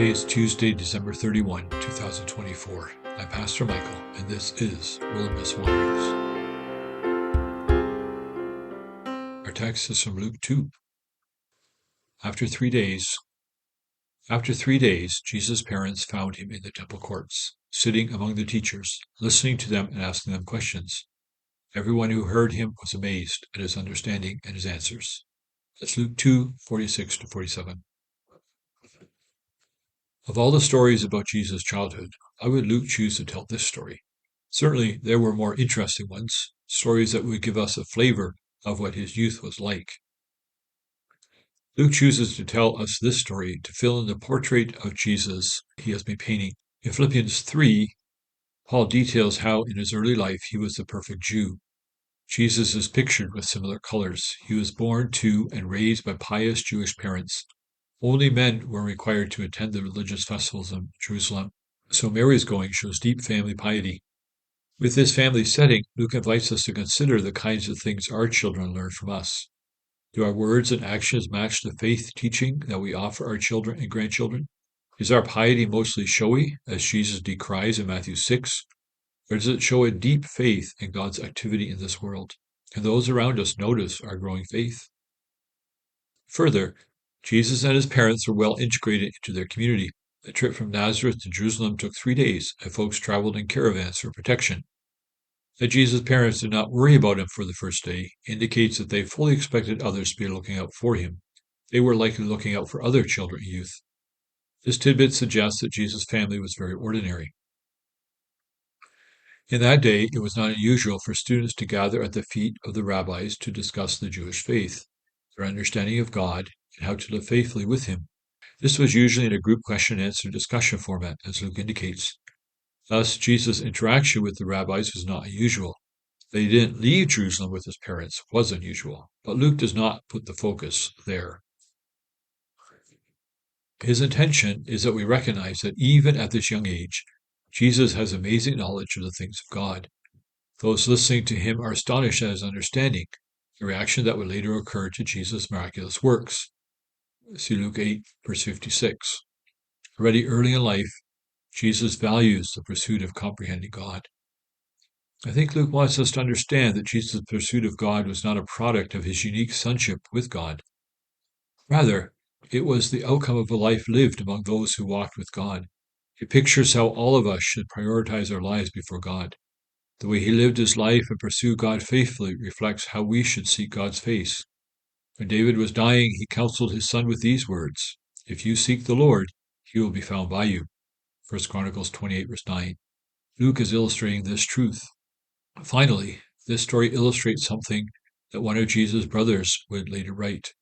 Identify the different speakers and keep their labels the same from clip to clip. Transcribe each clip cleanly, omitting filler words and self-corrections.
Speaker 1: Today is Tuesday, December 31, 2024. I'm Pastor Michael, and this is Wilderness Wanderings. Our text is from Luke 2. After 3 days, Jesus' parents found him in the temple courts, sitting among the teachers, listening to them and asking them questions. Everyone who heard him was amazed at his understanding and his answers. That's Luke 2, 46-47. Of all the stories about Jesus' childhood, why would Luke choose to tell this story? Certainly, there were more interesting ones, stories that would give us a flavor of what his youth was like. Luke chooses to tell us this story to fill in the portrait of Jesus he has been painting. In Philippians 3, Paul details how in his early life he was the perfect Jew. Jesus is pictured with similar colors. He was born to and raised by pious Jewish parents. Only men were required to attend the religious festivals in Jerusalem, so Mary's going shows deep family piety. With this family setting, Luke invites us to consider the kinds of things our children learn from us. Do our words and actions match the faith teaching that we offer our children and grandchildren? Is our piety mostly showy, as Jesus decries in Matthew 6, or does it show a deep faith in God's activity in this world? Can those around us notice our growing faith? Further, Jesus and his parents were well integrated into their community. The trip from Nazareth to Jerusalem took 3 days, and folks traveled in caravans for protection. That Jesus' parents did not worry about him for the first day indicates that they fully expected others to be looking out for him. They were likely looking out for other children and youth. This tidbit suggests that Jesus' family was very ordinary. In that day, it was not unusual for students to gather at the feet of the rabbis to discuss the Jewish faith, their understanding of God, and how to live faithfully with him. This was usually in a group question-and-answer discussion format, as Luke indicates. Thus, Jesus' interaction with the rabbis was not unusual. That he didn't leave Jerusalem with his parents was unusual, but Luke does not put the focus there. His intention is that we recognize that even at this young age, Jesus has amazing knowledge of the things of God. Those listening to him are astonished at his understanding, a reaction that would later occur to Jesus' miraculous works. See Luke 8, verse 56. Already early in life, Jesus values the pursuit of comprehending God. I think Luke wants us to understand that Jesus' pursuit of God was not a product of his unique sonship with God. Rather, it was the outcome of a life lived among those who walked with God. It pictures how all of us should prioritize our lives before God. The way he lived his life and pursued God faithfully reflects how we should seek God's face. When David was dying, he counseled his son with these words, "If you seek the Lord, he will be found by you." 1 Chronicles 28, verse 9. Luke is illustrating this truth. Finally, this story illustrates something that one of Jesus' brothers would later write.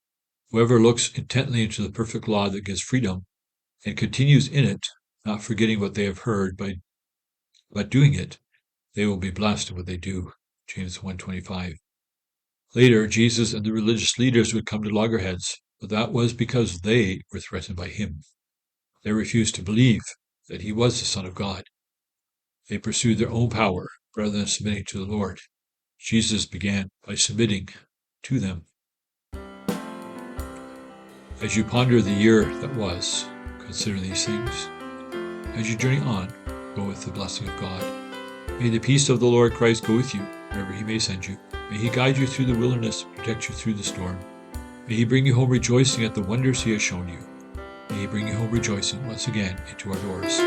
Speaker 1: Whoever looks intently into the perfect law that gives freedom and continues in it, not forgetting what they have heard, but doing it, they will be blessed in what they do. James 1:25. Later, Jesus and the religious leaders would come to loggerheads, but that was because they were threatened by him. They refused to believe that he was the Son of God. They pursued their own power rather than submitting to the Lord. Jesus began by submitting to them. As you ponder the year that was, consider these things. As you journey on, go with the blessing of God. May the peace of the Lord Christ go with you wherever he may send you. May he guide you through the wilderness, protect you through the storm. May he bring you home rejoicing at the wonders he has shown you. May he bring you home rejoicing once again into our doors.